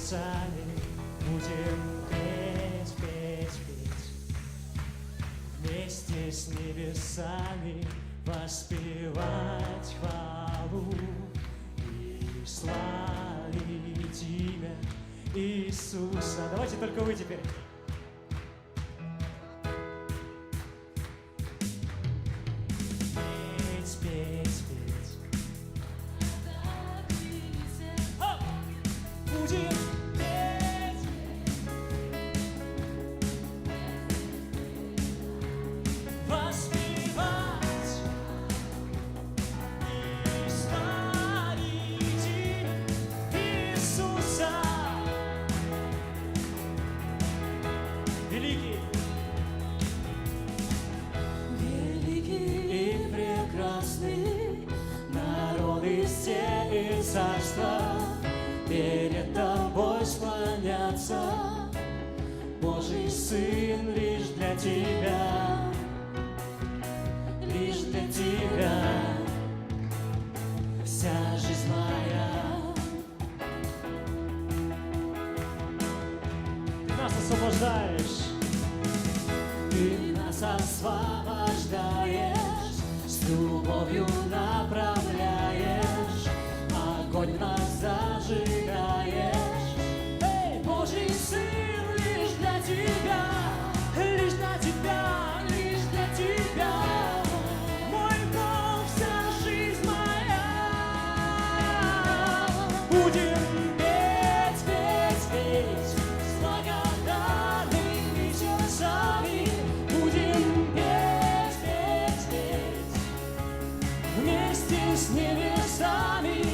небесами будем петь, петь, петь. Вместе с небесами воспевать хвалу и славить имя Иисуса. Давайте только вы теперь. Петь, петь, петь. Будем петь. Воспевать и славить имя Иисуса. Великий, великий и прекрасный народы все и царства перед тобой склонятся. Божий Сын лишь для тебя, лишь для тебя вся жизнь моя. Ты нас освобождаешь, ты нас освобождаешь, с любовью направляешь, огонь в нас зажигаешь. Эй, Божий Сын лишь для тебя, лишь для тебя, лишь для тебя. Мой Бог, вся жизнь моя. Будем петь, петь, петь с благодарными сердцами. Будем петь, петь, петь вместе с небесами.